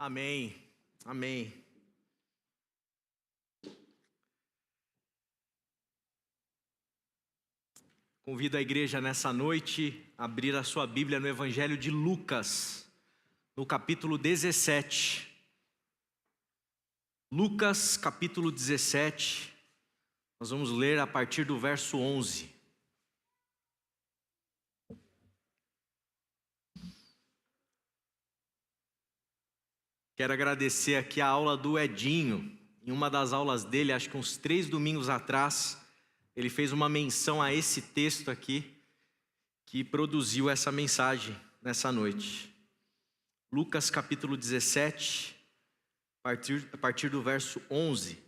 Amém, amém. Convido a igreja nessa noite a abrir a sua Bíblia no Evangelho de Lucas, no capítulo 17. Lucas, capítulo 17, nós vamos ler a partir do verso 11. Quero agradecer aqui a aula do Edinho. Em uma das aulas dele, acho que uns 3 domingos atrás, ele fez uma menção a esse texto aqui, que produziu essa mensagem nessa noite. Lucas capítulo 17, a partir do verso 11.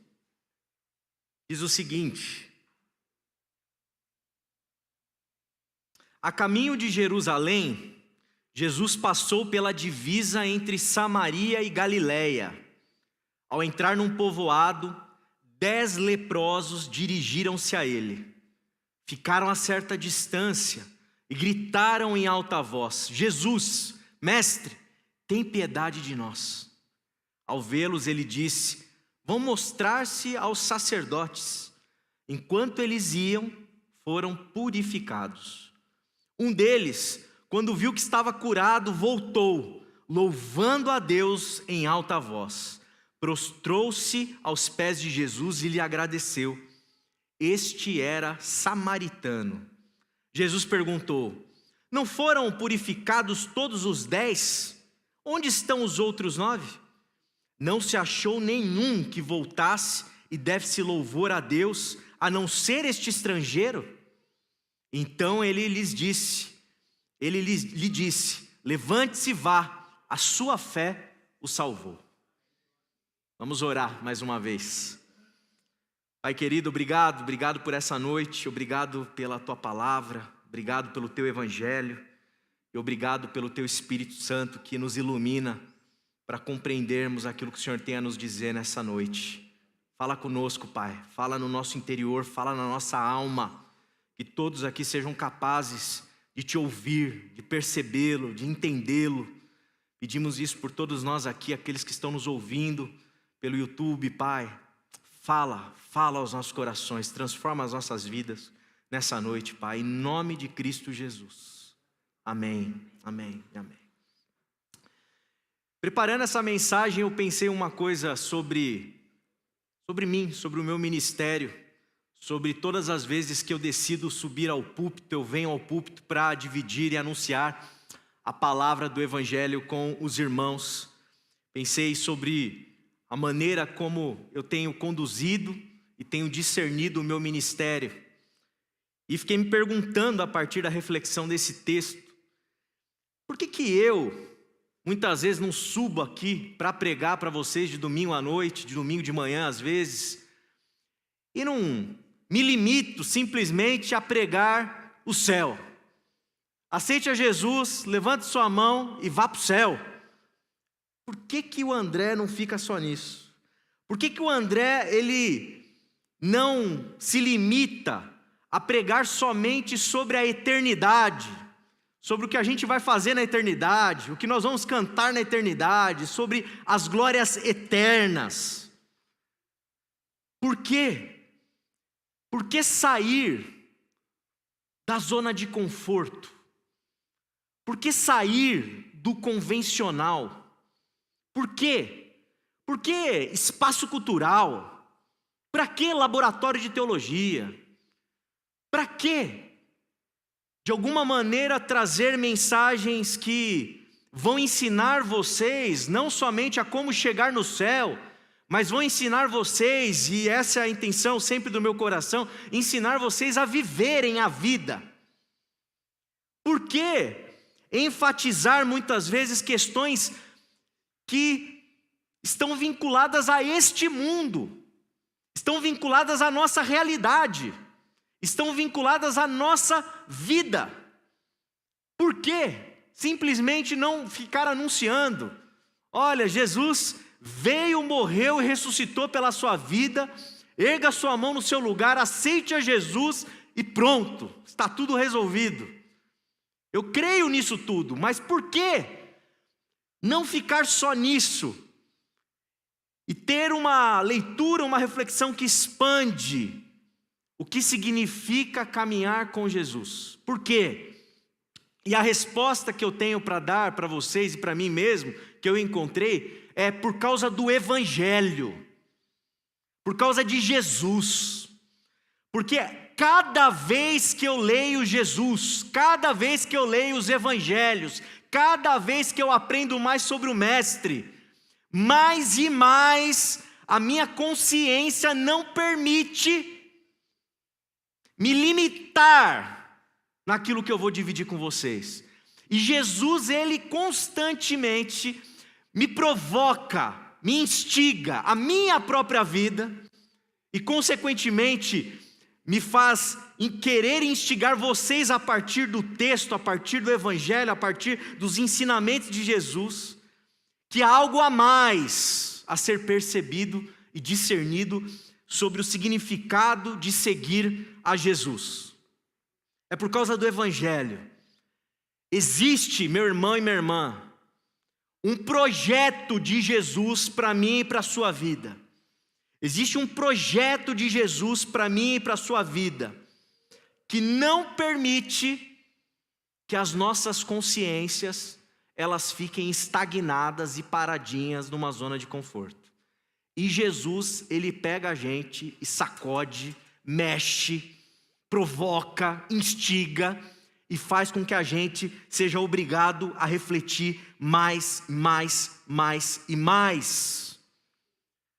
Diz o seguinte: a caminho de Jerusalém, Jesus passou pela divisa entre Samaria e Galiléia. Ao entrar num povoado, 10 leprosos dirigiram-se a ele. Ficaram a certa distância e gritaram em alta voz: Jesus, mestre, tem piedade de nós. Ao vê-los, ele disse: vão mostrar-se aos sacerdotes. Enquanto eles iam, foram purificados. Um deles, quando viu que estava curado, voltou, louvando a Deus em alta voz. Prostrou-se aos pés de Jesus e lhe agradeceu. Este era samaritano. Jesus perguntou: não foram purificados todos os 10? Onde estão os outros 9? Não se achou nenhum que voltasse e desse louvor a Deus, a não ser este estrangeiro? Então ele lhe disse: levante-se e vá, a sua fé o salvou. Vamos orar mais uma vez. Pai querido, obrigado por essa noite, obrigado pela tua palavra, obrigado pelo teu evangelho e obrigado pelo teu Espírito Santo que nos ilumina para compreendermos aquilo que o Senhor tem a nos dizer nessa noite. Fala conosco, Pai, fala no nosso interior, fala na nossa alma, que todos aqui sejam capazes de te ouvir, de percebê-lo, de entendê-lo. Pedimos isso por todos nós aqui, aqueles que estão nos ouvindo pelo YouTube, Pai. Fala aos nossos corações, transforma as nossas vidas nessa noite, Pai, em nome de Cristo Jesus. Amém, amém e amém. Preparando essa mensagem, eu pensei uma coisa sobre mim, sobre o meu ministério, sobre todas as vezes que eu decido subir ao púlpito, eu venho ao púlpito para dividir e anunciar a palavra do Evangelho com os irmãos. Pensei sobre a maneira como eu tenho conduzido e tenho discernido o meu ministério. E fiquei me perguntando a partir da reflexão desse texto, por que eu muitas vezes não subo aqui para pregar para vocês de domingo à noite, de domingo de manhã às vezes, e não me limito simplesmente a pregar o céu. Aceite a Jesus, levante sua mão e vá para o céu. Por que o André não fica só nisso? Por que o André ele não se limita a pregar somente sobre a eternidade, sobre o que a gente vai fazer na eternidade, o que nós vamos cantar na eternidade, sobre as glórias eternas? Por quê? Por que sair da zona de conforto? Por que sair do convencional? Por quê? Por que espaço cultural? Para que laboratório de teologia? Para que, de alguma maneira, trazer mensagens que vão ensinar vocês não somente a como chegar no céu, mas vão ensinar vocês, e essa é a intenção sempre do meu coração, ensinar vocês a viverem a vida? Por que enfatizar muitas vezes questões que estão vinculadas a este mundo, estão vinculadas à nossa realidade, estão vinculadas à nossa vida? Por que simplesmente não ficar anunciando: olha, Jesus veio, morreu e ressuscitou pela sua vida, erga sua mão no seu lugar, aceite a Jesus e pronto, está tudo resolvido? Eu creio nisso tudo, mas por que não ficar só nisso, e ter uma leitura, uma reflexão que expande o que significa caminhar com Jesus. Por quê? E a resposta que eu tenho para dar para vocês e para mim mesmo, que eu encontrei, é por causa do Evangelho, por causa de Jesus. Porque cada vez que eu leio Jesus, cada vez que eu leio os Evangelhos, cada vez que eu aprendo mais sobre o Mestre, mais e mais a minha consciência não permite me limitar naquilo que eu vou dividir com vocês. E Jesus, ele constantemente me provoca, me instiga a minha própria vida e consequentemente me faz querer instigar vocês a partir do texto, a partir do Evangelho, a partir dos ensinamentos de Jesus, que há algo a mais a ser percebido e discernido sobre o significado de seguir a Jesus. É por causa do Evangelho. Existe, meu irmão e minha irmã, um projeto de Jesus para mim e para a sua vida. Existe um projeto de Jesus para mim e para a sua vida, que não permite que as nossas consciências elas fiquem estagnadas e paradinhas numa zona de conforto. E Jesus, ele pega a gente e sacode, mexe, provoca, instiga e faz com que a gente seja obrigado a refletir mais e mais.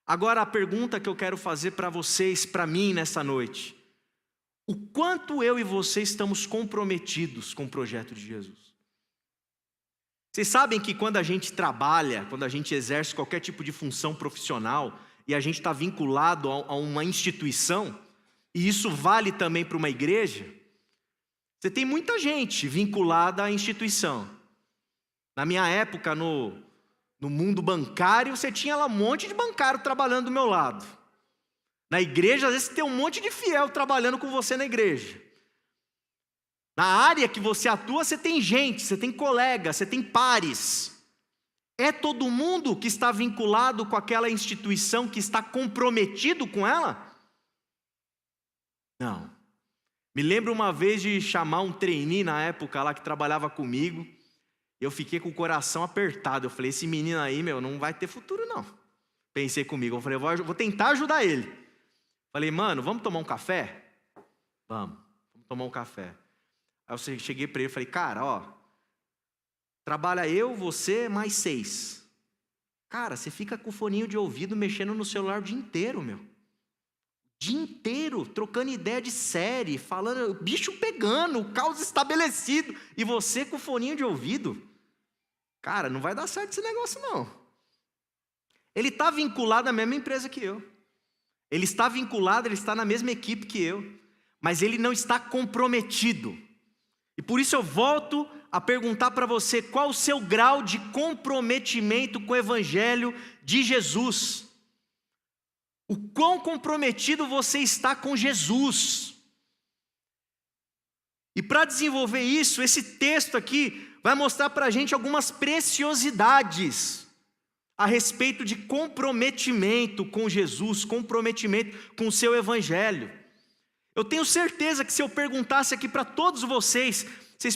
Agora a pergunta que eu quero fazer para vocês, para mim nessa noite: o quanto eu e você estamos comprometidos com o projeto de Jesus? Vocês sabem que quando a gente trabalha, quando a gente exerce qualquer tipo de função profissional e a gente está vinculado a uma instituição, e isso vale também para uma igreja, você tem muita gente vinculada à instituição. Na minha época, no mundo bancário, você tinha lá um monte de bancário trabalhando do meu lado. Na igreja, às vezes você tem um monte de fiel trabalhando com você na igreja. Na área que você atua, você tem gente, você tem colegas, você tem pares. É todo mundo que está vinculado com aquela instituição, que está comprometido com ela? Não. Me lembro uma vez de chamar um trainee na época lá que trabalhava comigo. Eu fiquei com o coração apertado. Eu falei, esse menino aí, não vai ter futuro não. Pensei comigo, eu falei, vou tentar ajudar ele. Falei, mano, vamos tomar um café? Vamos tomar um café. Aí eu cheguei para ele e falei, cara, trabalha eu, você, mais 6. Cara, você fica com o foninho de ouvido mexendo no celular o dia inteiro, O dia inteiro, trocando ideia de série, falando, o bicho pegando, o caos estabelecido, e você com o foninho de ouvido. Cara, não vai dar certo esse negócio não. Ele está vinculado à mesma empresa que eu. Ele está vinculado, ele está na mesma equipe que eu. Mas ele não está comprometido. E por isso eu volto a perguntar para você, qual o seu grau de comprometimento com o Evangelho de Jesus? O quão comprometido você está com Jesus? E para desenvolver isso, esse texto aqui vai mostrar para a gente algumas preciosidades a respeito de comprometimento com Jesus, comprometimento com o seu Evangelho. Eu tenho certeza que se eu perguntasse aqui para todos vocês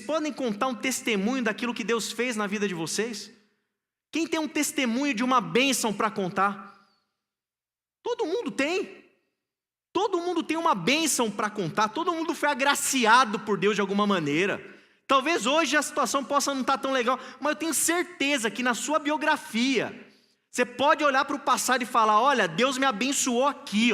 podem contar um testemunho daquilo que Deus fez na vida de vocês? Quem tem um testemunho de uma bênção para contar? Todo mundo tem. Todo mundo tem uma bênção para contar. Todo mundo foi agraciado por Deus de alguma maneira. Talvez hoje a situação possa não estar tão legal, mas eu tenho certeza que na sua biografia você pode olhar para o passado e falar, olha, Deus me abençoou aqui,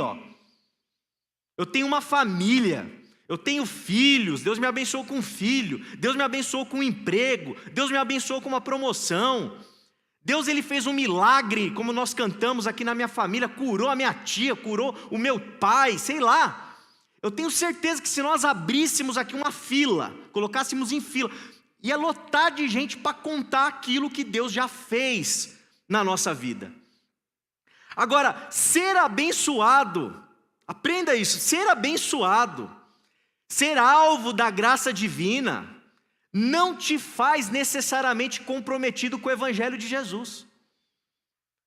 Eu tenho uma família, eu tenho filhos, Deus me abençoou com um filho, Deus me abençoou com um emprego, Deus me abençoou com uma promoção. Deus, ele fez um milagre, como nós cantamos aqui na minha família, curou a minha tia, curou o meu pai, sei lá. Eu tenho certeza que se nós abríssemos aqui uma fila, colocássemos em fila, ia lotar de gente para contar aquilo que Deus já fez na nossa vida. Agora, ser abençoado, aprenda isso, ser abençoado, ser alvo da graça divina, não te faz necessariamente comprometido com o evangelho de Jesus.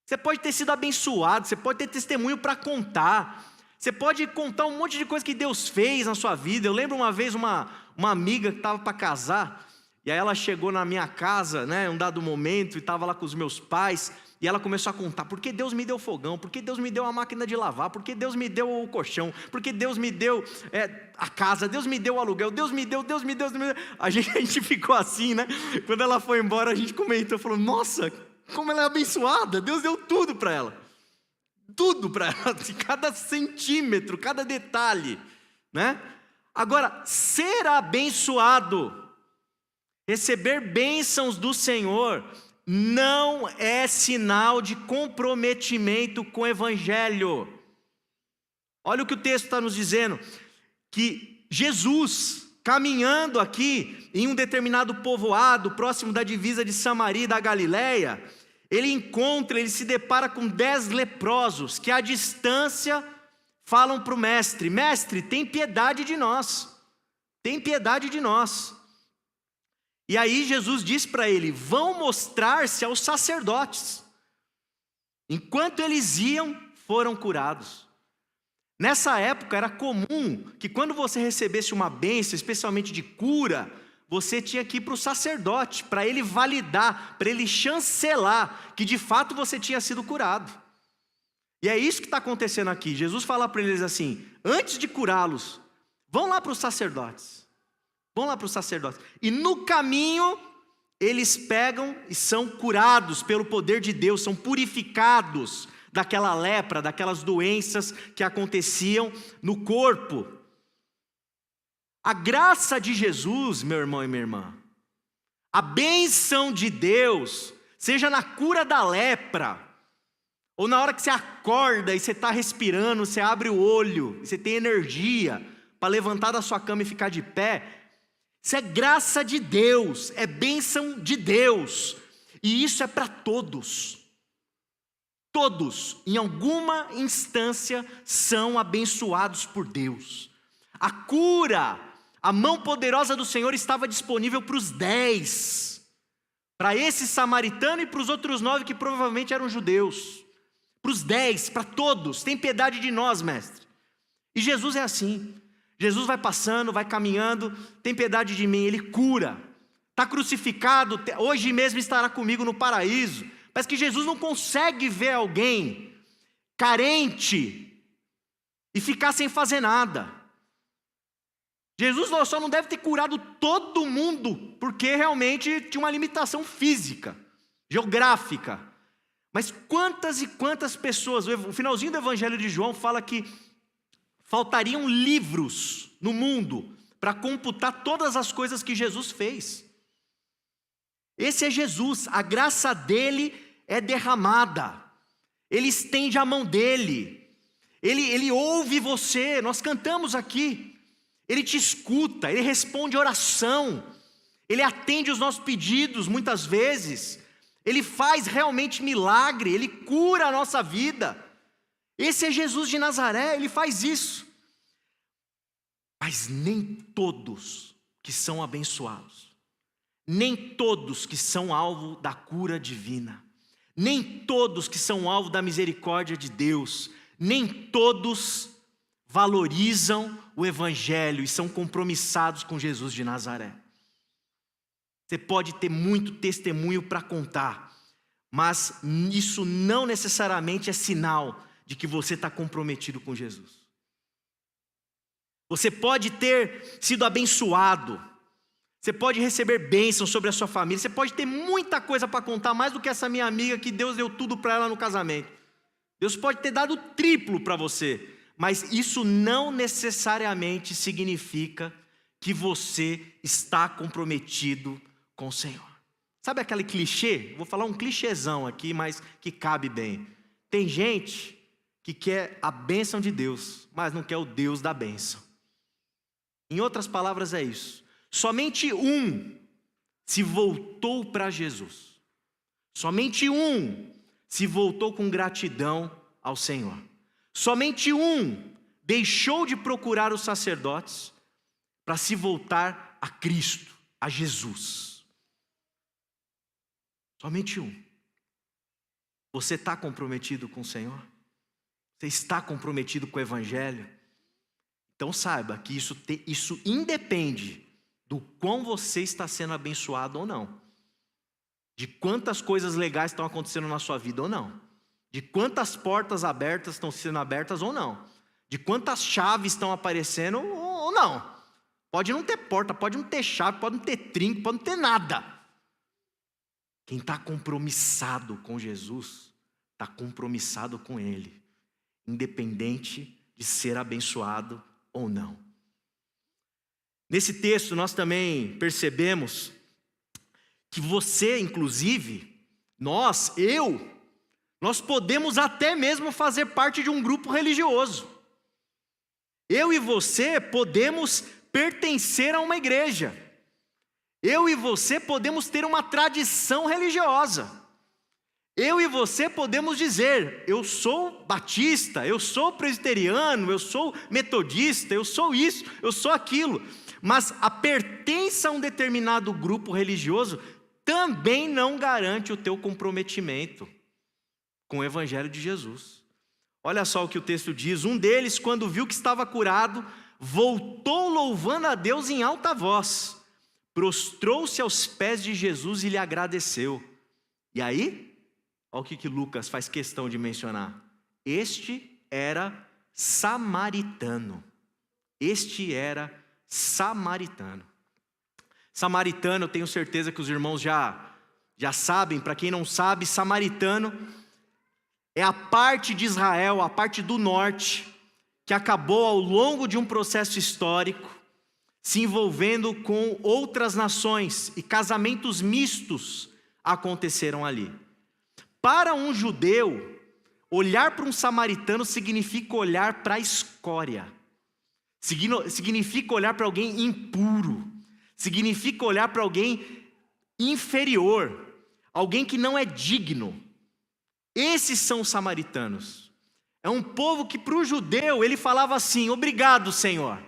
Você pode ter sido abençoado, você pode ter testemunho para contar, você pode contar um monte de coisa que Deus fez na sua vida. Eu lembro uma vez uma amiga que estava para casar, e aí ela chegou na minha casa, né, em um dado momento, e estava lá com os meus pais, e ela começou a contar, porque Deus me deu fogão, porque Deus me deu a máquina de lavar, porque Deus me deu o colchão, porque Deus me deu a casa, Deus me deu o aluguel, Deus me deu. A gente ficou assim, né? Quando ela foi embora, a gente comentou, falou, nossa, como ela é abençoada, Deus deu tudo para ela, cada centímetro, cada detalhe, né? Agora, ser abençoado, receber bênçãos do Senhor, não é sinal de comprometimento com o evangelho. Olha o que o texto está nos dizendo, que Jesus, caminhando aqui em um determinado povoado, próximo da divisa de Samaria e da Galileia, ele se depara com 10 leprosos, que à distância falam para o mestre, mestre, tem piedade de nós, E aí Jesus diz para ele, vão mostrar-se aos sacerdotes. Enquanto eles iam, foram curados. Nessa época era comum que quando você recebesse uma bênção, especialmente de cura, você tinha que ir para o sacerdote, para ele validar, para ele chancelar que de fato você tinha sido curado. E é isso que está acontecendo aqui. Jesus fala para eles assim, antes de curá-los, vão lá para os sacerdotes. E no caminho, eles pegam e são curados pelo poder de Deus, são purificados daquela lepra, daquelas doenças que aconteciam no corpo. A graça de Jesus, meu irmão e minha irmã, a bênção de Deus, seja na cura da lepra, ou na hora que você acorda e você está respirando, você abre o olho, você tem energia para levantar da sua cama e ficar de pé, isso é graça de Deus, é bênção de Deus, e isso é para todos. Todos, em alguma instância, são abençoados por Deus. A cura, a mão poderosa do Senhor estava disponível para os 10, para esse samaritano e para os outros 9 que provavelmente eram judeus. Para os 10, para todos, tem piedade de nós, mestre. E Jesus é assim. Jesus vai passando, vai caminhando, tem piedade de mim, Ele cura. Está crucificado, hoje mesmo estará comigo no paraíso. Parece que Jesus não consegue ver alguém carente e ficar sem fazer nada. Jesus só não deve ter curado todo mundo, porque realmente tinha uma limitação física, geográfica. Mas quantas e quantas pessoas, o finalzinho do Evangelho de João fala que faltariam livros no mundo para computar todas as coisas que Jesus fez. Esse é Jesus, a graça dele é derramada, ele estende a mão dele, ele ouve você, nós cantamos aqui, ele te escuta, ele responde oração, ele atende os nossos pedidos muitas vezes, ele faz realmente milagre, ele cura a nossa vida. Esse é Jesus de Nazaré, ele faz isso. Mas nem todos que são abençoados, nem todos que são alvo da cura divina, nem todos que são alvo da misericórdia de Deus, nem todos valorizam o Evangelho e são compromissados com Jesus de Nazaré. Você pode ter muito testemunho para contar, mas isso não necessariamente é sinal de que você está comprometido com Jesus. Você pode ter sido abençoado, você pode receber bênção sobre a sua família, você pode ter muita coisa para contar, mais do que essa minha amiga que Deus deu tudo para ela no casamento. Deus pode ter dado triplo para você, mas isso não necessariamente significa que você está comprometido com o Senhor. Sabe aquele clichê? Vou falar um clichêzão aqui, mas que cabe bem. Tem gente que quer a bênção de Deus, mas não quer o Deus da bênção. Em outras palavras é isso. Somente um se voltou para Jesus. Somente um se voltou com gratidão ao Senhor. Somente um deixou de procurar os sacerdotes para se voltar a Cristo. a Jesus. Somente um. Você está comprometido com o Senhor? Você está comprometido com o Evangelho? Então saiba que isso independe do quão você está sendo abençoado ou não. De quantas coisas legais estão acontecendo na sua vida ou não. De quantas portas abertas estão sendo abertas ou não. De quantas chaves estão aparecendo ou não. Pode não ter porta, pode não ter chave, pode não ter trinco, pode não ter nada. Quem está compromissado com Jesus, está compromissado com Ele, independente de ser abençoado ou não. Nesse texto nós também percebemos que você, inclusive, nós podemos até mesmo fazer parte de um grupo religioso. Eu e você podemos pertencer a uma igreja. Eu e você podemos ter uma tradição religiosa. Eu e você podemos dizer, eu sou batista, eu sou presbiteriano, eu sou metodista, eu sou isso, eu sou aquilo. Mas a pertença a um determinado grupo religioso também não garante o teu comprometimento com o Evangelho de Jesus. Olha só o que o texto diz. Um deles, quando viu que estava curado, voltou louvando a Deus em alta voz. Prostrou-se aos pés de Jesus e lhe agradeceu. E aí, olha o que Lucas faz questão de mencionar. Este era samaritano. Este era samaritano. Samaritano, eu tenho certeza que os irmãos já sabem. Para quem não sabe, samaritano é a parte de Israel, a parte do norte, que acabou ao longo de um processo histórico, se envolvendo com outras nações, e casamentos mistos aconteceram ali. Para um judeu, olhar para um samaritano significa olhar para a escória, significa olhar para alguém impuro, significa olhar para alguém inferior, alguém que não é digno. Esses são os samaritanos. É um povo que para o judeu ele falava assim: obrigado, Senhor,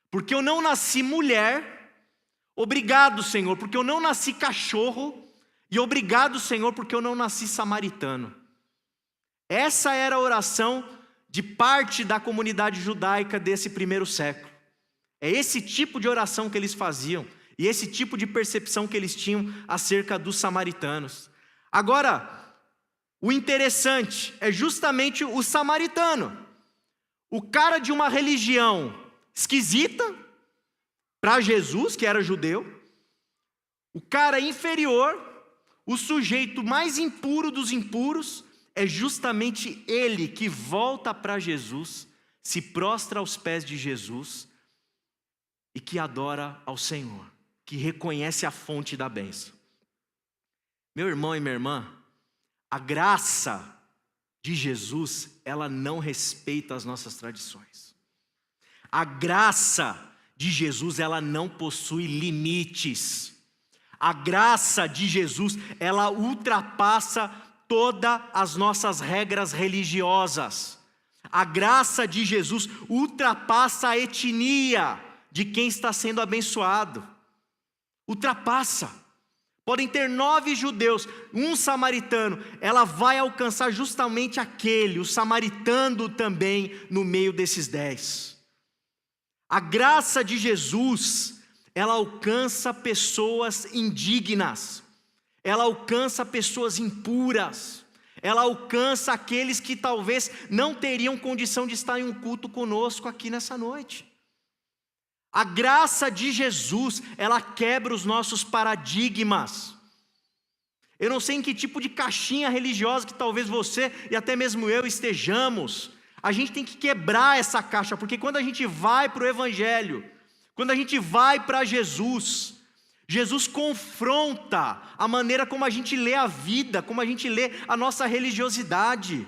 porque eu não nasci mulher. Obrigado, Senhor, porque eu não nasci cachorro. E obrigado, Senhor, porque eu não nasci samaritano. Essa era a oração de parte da comunidade judaica desse primeiro século. É esse tipo de oração que eles faziam, e esse tipo de percepção que eles tinham acerca dos samaritanos. Agora, o interessante é justamente o samaritano. O cara de uma religião esquisita, para Jesus, que era judeu, o cara inferior, o sujeito mais impuro dos impuros, é justamente ele que volta para Jesus, se prostra aos pés de Jesus e que adora ao Senhor, que reconhece a fonte da bênção. Meu irmão e minha irmã, a graça de Jesus, ela não respeita as nossas tradições. A graça de Jesus, ela não possui limites. A graça de Jesus, ela ultrapassa todas as nossas regras religiosas. A graça de Jesus ultrapassa a etnia de quem está sendo abençoado. Ultrapassa. Podem ter 9 judeus, um samaritano, ela vai alcançar justamente aquele, o samaritano também, no meio desses 10. A graça de Jesus, ela alcança pessoas indignas, ela alcança pessoas impuras, ela alcança aqueles que talvez não teriam condição de estar em um culto conosco aqui nessa noite. A graça de Jesus, ela quebra os nossos paradigmas. Eu não sei em que tipo de caixinha religiosa que talvez você e até mesmo eu estejamos. A gente tem que quebrar essa caixa, porque quando a gente vai para o Evangelho, quando a gente vai para Jesus, Jesus confronta a maneira como a gente lê a vida, como a gente lê a nossa religiosidade.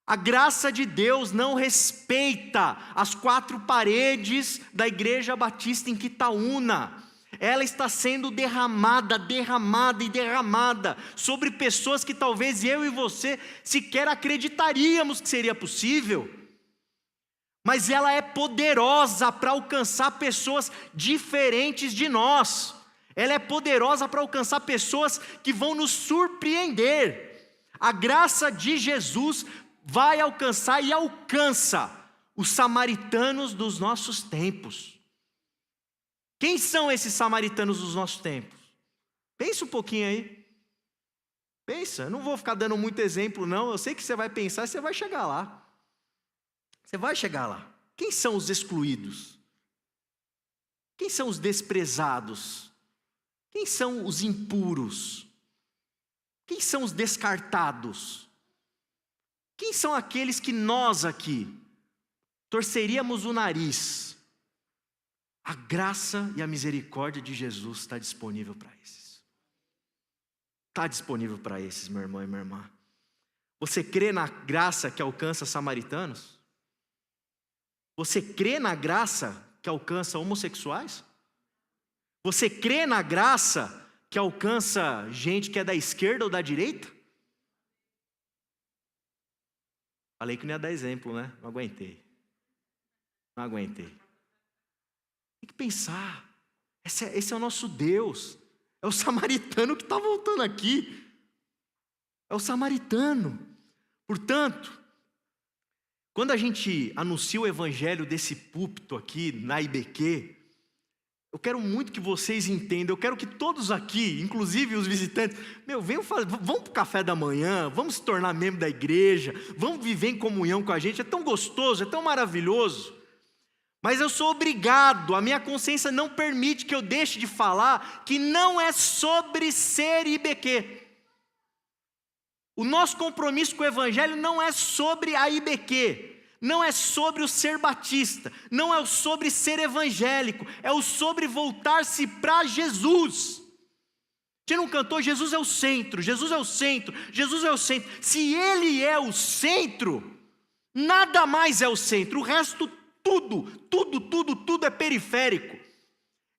A graça de Deus não respeita as 4 paredes da Igreja Batista em Quitaúna. Ela está sendo derramada sobre pessoas que talvez eu e você sequer acreditaríamos que seria possível. mas ela é poderosa para alcançar pessoas diferentes de nós. Ela é poderosa para alcançar pessoas que vão nos surpreender. A graça de Jesus vai alcançar e alcança os samaritanos dos nossos tempos. Quem são esses samaritanos dos nossos tempos? Pensa um pouquinho aí. Pensa, eu não vou ficar dando muito exemplo não, eu sei que você vai pensar e você vai chegar lá. Você vai chegar lá. Quem são os excluídos? Quem são os desprezados? Quem são os impuros? Quem são os descartados? Quem são aqueles que nós aqui torceríamos o nariz? A graça e a misericórdia de Jesus está disponível para esses. Está disponível para esses, meu irmão e minha irmã. Você crê na graça que alcança samaritanos? Você crê na graça que alcança homossexuais? Você crê na graça que alcança gente que é da esquerda ou da direita? Falei que não ia dar exemplo, né? Não aguentei. Tem que pensar. Esse é o nosso Deus. É o samaritano que está voltando aqui. É o samaritano. Portanto, quando a gente anuncia o evangelho desse púlpito aqui na IBQ, eu quero muito que vocês entendam, eu quero que todos aqui, inclusive os visitantes, vamos para o café da manhã, vamos se tornar membro da igreja, vamos viver em comunhão com a gente, é tão gostoso, é tão maravilhoso. Mas eu sou obrigado, a minha consciência não permite que eu deixe de falar que não é sobre ser IBQ. O nosso compromisso com o evangelho não é sobre a IBQ, não é sobre o ser batista, não é sobre ser evangélico, é o sobre voltar-se para Jesus. Você não cantou? Jesus é o centro, Jesus é o centro, Jesus é o centro. Se Ele é o centro, nada mais é o centro, o resto tudo é periférico.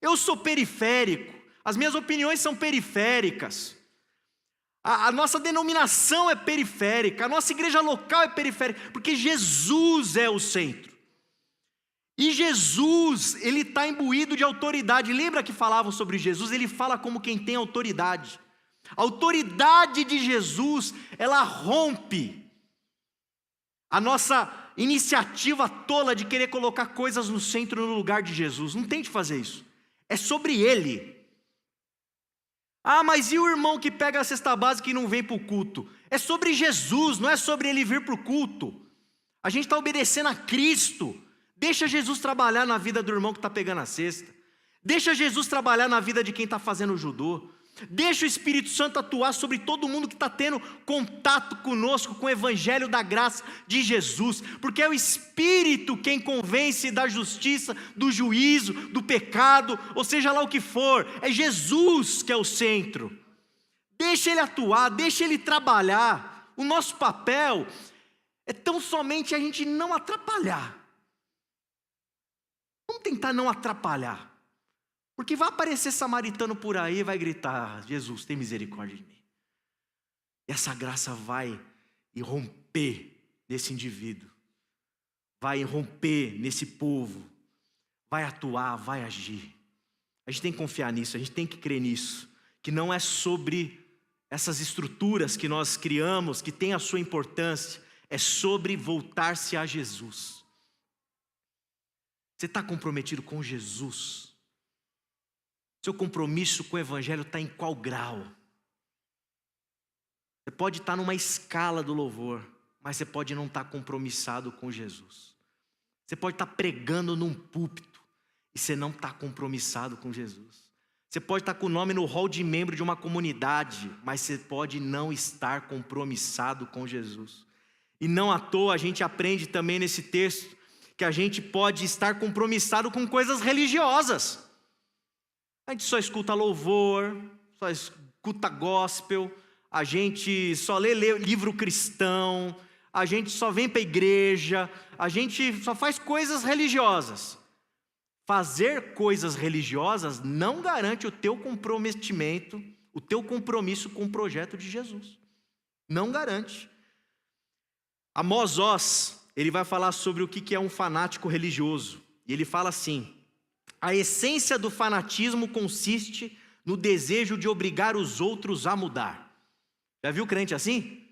Eu sou periférico, as minhas opiniões são periféricas. A nossa denominação é periférica, a nossa igreja local é periférica, porque Jesus é o centro. E Jesus, Ele está imbuído de autoridade. Lembra que falavam sobre Jesus? Ele fala como quem tem autoridade. A autoridade de Jesus, ela rompe a nossa iniciativa tola de querer colocar coisas no centro, no lugar de Jesus. Não tente fazer isso. É sobre Ele. Ah, mas e o irmão que pega a cesta básica e não vem para o culto? É sobre Jesus, não é sobre ele vir para o culto. A gente está obedecendo a Cristo. Deixa Jesus trabalhar na vida do irmão que está pegando a cesta. Deixa Jesus trabalhar na vida de quem está fazendo o judô. Deixa o Espírito Santo atuar sobre todo mundo que está tendo contato conosco, com o evangelho da graça de Jesus, porque é o Espírito quem convence da justiça, do juízo, do pecado, ou seja lá o que for, é Jesus que é o centro. Deixa Ele atuar, deixa Ele trabalhar. O nosso papel é tão somente a gente não atrapalhar. Vamos tentar não atrapalhar. Porque vai aparecer samaritano por aí e vai gritar: Jesus, tem misericórdia de mim. E essa graça vai irromper nesse indivíduo, vai irromper nesse povo, vai atuar, vai agir. A gente tem que confiar nisso, a gente tem que crer nisso, que não é sobre essas estruturas que nós criamos, que tem a sua importância, é sobre voltar-se a Jesus. Você está comprometido com Jesus? Seu compromisso com o evangelho está em qual grau? Você pode estar numa escala do louvor, mas você pode não estar compromissado com Jesus. Você pode estar pregando num púlpito e você não está compromissado com Jesus. Você pode estar com o nome no hall de membro de uma comunidade, mas você pode não estar compromissado com Jesus. E não à toa a gente aprende também nesse texto que a gente pode estar compromissado com coisas religiosas. A gente só escuta louvor, só escuta gospel, a gente só lê livro cristão, a gente só vem para a igreja, a gente só faz coisas religiosas. Fazer coisas religiosas não garante o teu comprometimento, o teu compromisso com o projeto de Jesus. Não garante. Amós Oz, ele vai falar sobre o que é um fanático religioso. E ele fala assim: a essência do fanatismo consiste no desejo de obrigar os outros a mudar. Já viu crente assim?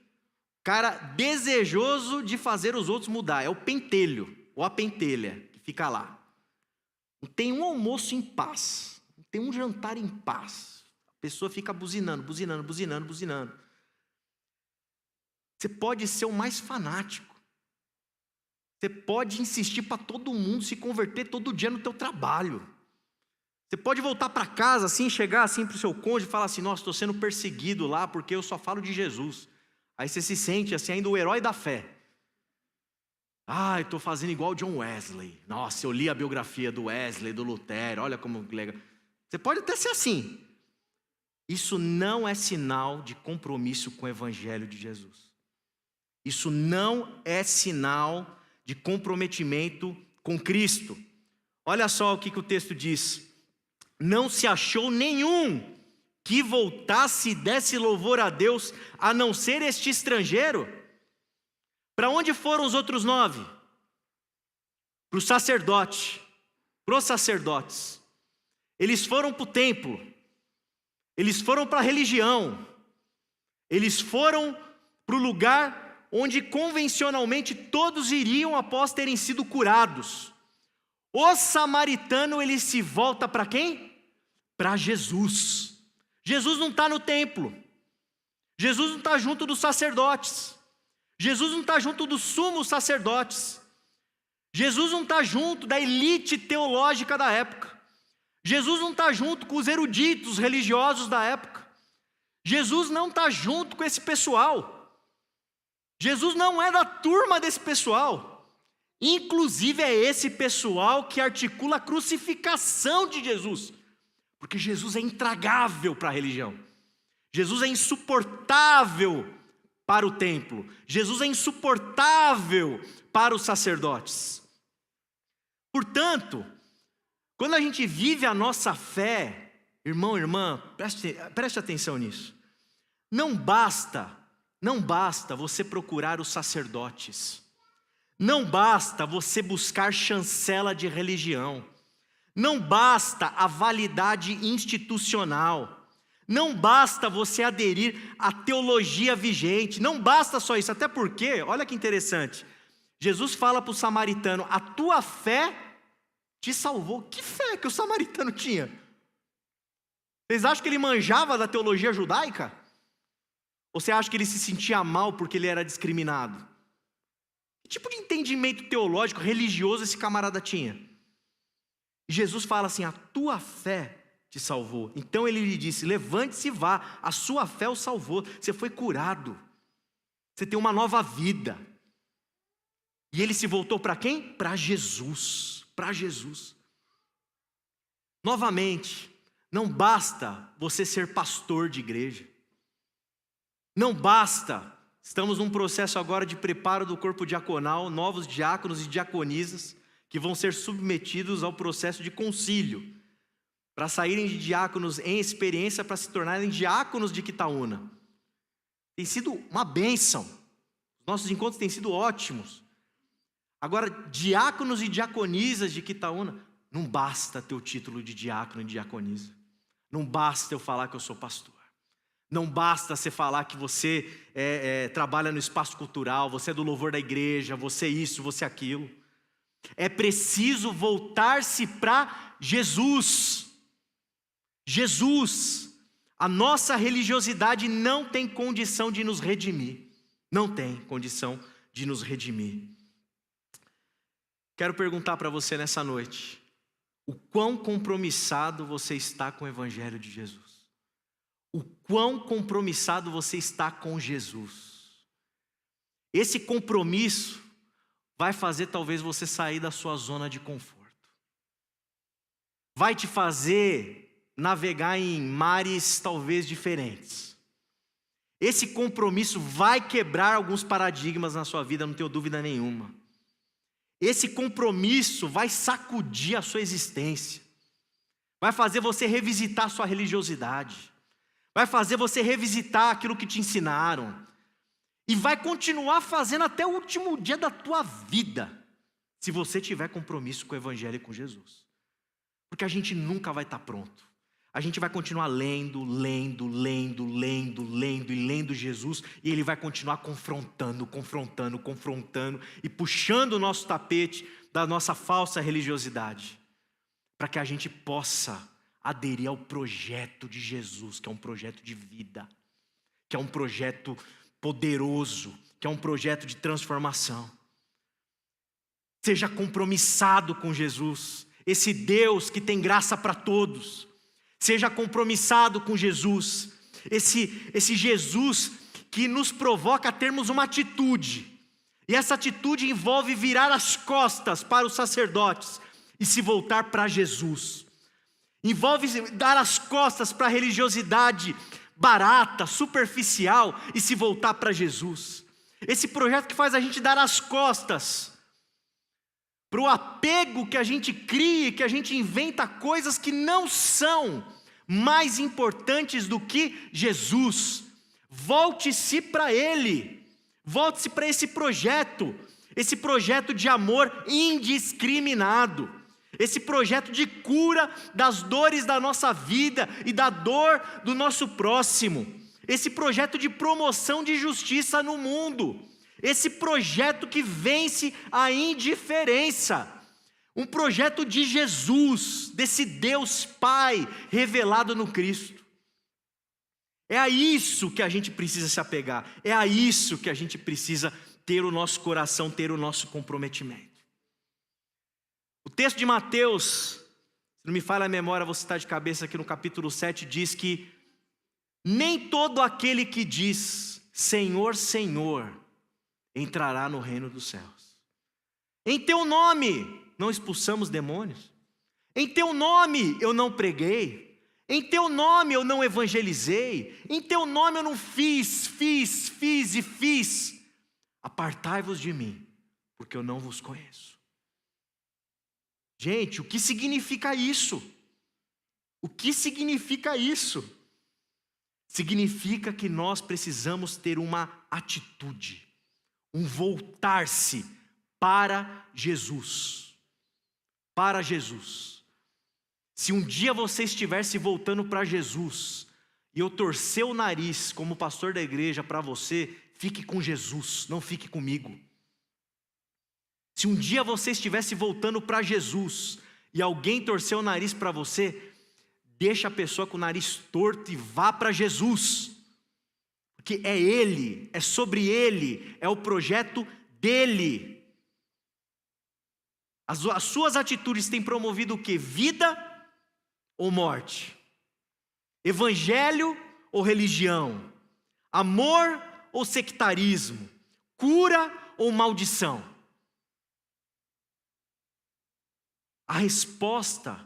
Cara desejoso de fazer os outros mudar. É o pentelho, ou a pentelha, que fica lá. Não tem um almoço em paz, não tem um jantar em paz. A pessoa fica buzinando. Você pode ser o mais fanático. Você pode insistir para todo mundo se converter todo dia no teu trabalho. Você pode voltar para casa assim, chegar assim para o seu cônjuge e falar assim: nossa, estou sendo perseguido lá porque eu só falo de Jesus. Aí você se sente assim ainda o herói da fé. Ah, eu estou fazendo igual John Wesley. Nossa, eu li a biografia do Wesley, do Lutero, olha como legal. Você pode até ser assim. Isso não é sinal de compromisso com o Evangelho de Jesus. Isso não é sinal de comprometimento com Cristo. Olha só o que o texto diz: não se achou nenhum que voltasse e desse louvor a Deus, a não ser este estrangeiro. Para onde foram os outros 9? Para o sacerdote, para os sacerdotes. Eles foram para o templo, eles foram para a religião, eles foram para o lugar onde convencionalmente todos iriam após terem sido curados. O samaritano, ele se volta para quem? Para Jesus. Jesus não está no templo. Jesus não está junto dos sacerdotes. Jesus não está junto dos sumos sacerdotes. Jesus não está junto da elite teológica da época. Jesus não está junto com os eruditos religiosos da época. Jesus não está junto com esse pessoal. Jesus não é da turma desse pessoal. Inclusive é esse pessoal que articula a crucificação de Jesus. Porque Jesus é intragável para a religião. Jesus é insuportável para o templo. Jesus é insuportável para os sacerdotes. Portanto, quando a gente vive a nossa fé, irmão, irmã, preste atenção nisso. Não basta você procurar os sacerdotes. Não basta você buscar chancela de religião. Não basta a validade institucional. Não basta você aderir à teologia vigente. Não basta só isso. Até porque, olha que interessante, Jesus fala para o samaritano: a tua fé te salvou. Que fé que o samaritano tinha? Vocês acham que ele manjava da teologia judaica? Ou você acha que ele se sentia mal porque ele era discriminado? Que tipo de entendimento teológico, religioso esse camarada tinha? E Jesus fala assim: a tua fé te salvou. Então ele lhe disse: levante-se e vá, a sua fé o salvou. Você foi curado. Você tem uma nova vida. E ele se voltou para quem? Para Jesus. Para Jesus. Novamente, não basta você ser pastor de igreja. Não basta. Estamos num processo agora de preparo do corpo diaconal, novos diáconos e diaconisas que vão ser submetidos ao processo de concílio, para saírem de diáconos em experiência para se tornarem diáconos de Quitaúna. Tem sido uma bênção. Os nossos encontros têm sido ótimos. Agora, diáconos e diaconisas de Quitaúna, não basta ter o título de diácono e diaconisa. Não basta eu falar que eu sou pastor. Não basta você falar que você trabalha no espaço cultural, você é do louvor da igreja, você isso, você aquilo. É preciso voltar-se para Jesus. Jesus. A nossa religiosidade não tem condição de nos redimir. Não tem condição de nos redimir. Quero perguntar para você nessa noite: o quão compromissado você está com o Evangelho de Jesus? O quão compromissado você está com Jesus? Esse compromisso vai fazer talvez você sair da sua zona de conforto. Vai te fazer navegar em mares talvez diferentes. Esse compromisso vai quebrar alguns paradigmas na sua vida, não tenho dúvida nenhuma. Esse compromisso vai sacudir a sua existência. Vai fazer você revisitar a sua religiosidade. Vai fazer você revisitar aquilo que te ensinaram. E vai continuar fazendo até o último dia da tua vida, se você tiver compromisso com o Evangelho e com Jesus. Porque a gente nunca vai estar pronto. A gente vai continuar lendo Jesus, e Ele vai continuar confrontando, e puxando o nosso tapete da nossa falsa religiosidade, para que a gente possa aderir ao projeto de Jesus, que é um projeto de vida, que é um projeto poderoso, que é um projeto de transformação. Seja compromissado com Jesus, esse Deus que tem graça para todos. Seja compromissado com Jesus, esse Jesus que nos provoca a termos uma atitude. E essa atitude envolve virar as costas para os sacerdotes e se voltar para Jesus. Envolve dar as costas para a religiosidade barata, superficial, e se voltar para Jesus. Esse projeto que faz a gente dar as costas para o apego que a gente cria, que a gente inventa coisas que não são mais importantes do que Jesus. Volte-se para Ele, volte-se para esse projeto de amor indiscriminado, esse projeto de cura das dores da nossa vida e da dor do nosso próximo, esse projeto de promoção de justiça no mundo, esse projeto que vence a indiferença, um projeto de Jesus, desse Deus Pai revelado no Cristo. É a isso que a gente precisa se apegar, é a isso que a gente precisa ter o nosso coração, ter o nosso comprometimento. O texto de Mateus, se não me falha a memória, vou citar de cabeça aqui no capítulo 7, diz que nem todo aquele que diz Senhor, Senhor, entrará no reino dos céus. Em teu nome não expulsamos demônios, em teu nome eu não preguei, em teu nome eu não evangelizei, em teu nome eu não fiz. Apartai-vos de mim, porque eu não vos conheço. Gente, o que significa isso? O que significa isso? Significa que nós precisamos ter uma atitude, um voltar-se para Jesus. Para Jesus. Se um dia você estiver se voltando para Jesus, e eu torcer o nariz como pastor da igreja para você, fique com Jesus, não fique comigo. Se um dia você estivesse voltando para Jesus e alguém torceu o nariz para você, deixa a pessoa com o nariz torto e vá para Jesus. Porque é Ele, é sobre Ele, é o projeto dEle. As suas atitudes têm promovido o quê? Vida ou morte? Evangelho ou religião? Amor ou sectarismo? Cura ou maldição? A resposta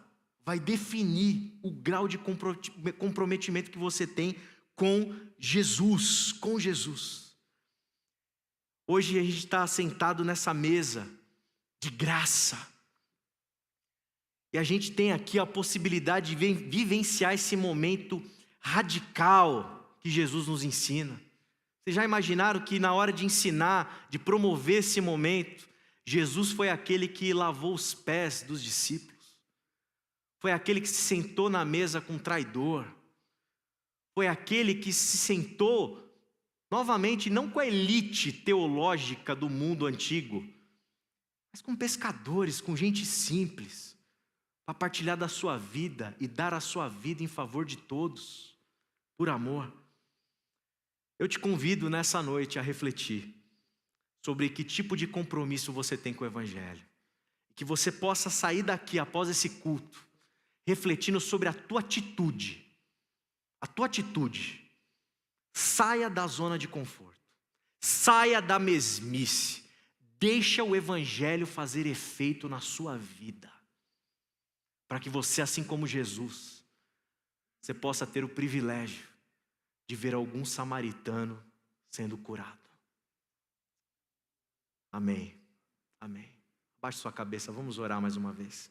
vai definir o grau de comprometimento que você tem com Jesus, Hoje a gente está sentado nessa mesa de graça, e a gente tem aqui a possibilidade de vivenciar esse momento radical que Jesus nos ensina. Vocês já imaginaram que na hora de ensinar, de promover esse momento, Jesus foi aquele que lavou os pés dos discípulos, foi aquele que se sentou na mesa com o traidor, foi aquele que se sentou, novamente, não com a elite teológica do mundo antigo, mas com pescadores, com gente simples, para partilhar da sua vida e dar a sua vida em favor de todos, por amor. Eu te convido nessa noite a refletir sobre que tipo de compromisso você tem com o Evangelho. Que você possa sair daqui após esse culto, refletindo sobre a tua atitude. A tua atitude. Saia da zona de conforto. Saia da mesmice. Deixa o Evangelho fazer efeito na sua vida. Para que você, assim como Jesus, você possa ter o privilégio de ver algum samaritano sendo curado. Amém, amém. Abaixe sua cabeça, vamos orar mais uma vez.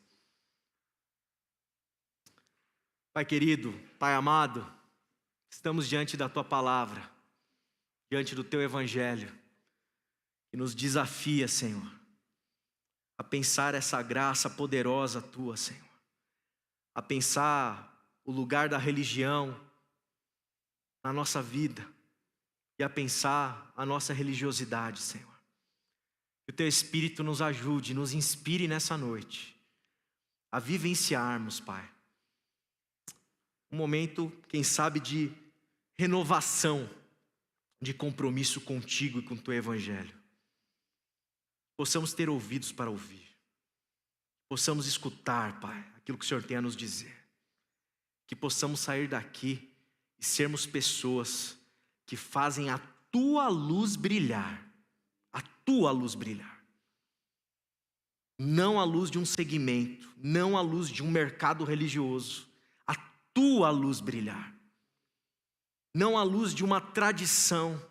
Pai querido, Pai amado, estamos diante da Tua palavra. diante do Teu Evangelho, que nos desafia, Senhor, a pensar essa graça poderosa Tua, Senhor, a pensar o lugar da religião na nossa vida e a pensar a nossa religiosidade, Senhor. Que o Teu Espírito nos ajude, nos inspire nessa noite a vivenciarmos, Pai, um momento, quem sabe, de renovação, de compromisso contigo e com o Teu Evangelho. Possamos ter ouvidos para ouvir, possamos escutar, Pai, aquilo que o Senhor tem a nos dizer, que possamos sair daqui e sermos pessoas que fazem a Tua luz brilhar, a Tua luz brilhar. Não a luz de um segmento, não a luz de um mercado religioso, a Tua luz brilhar. Não a luz de uma tradição,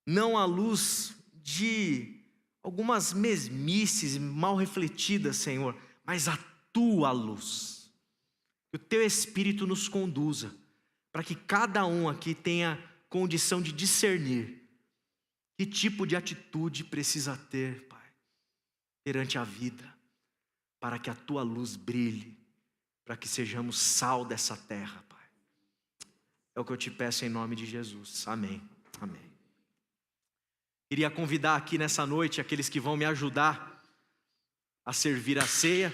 não a luz de algumas mesmices mal refletidas, Senhor, mas a Tua luz. Que o Teu Espírito nos conduza, para que cada um aqui tenha condição de discernir que tipo de atitude precisa ter, Pai, perante a vida, para que a Tua luz brilhe, para que sejamos sal dessa terra, Pai. É o que eu te peço em nome de Jesus. Amém. Amém. Queria convidar aqui nessa noite aqueles que vão me ajudar a servir a ceia.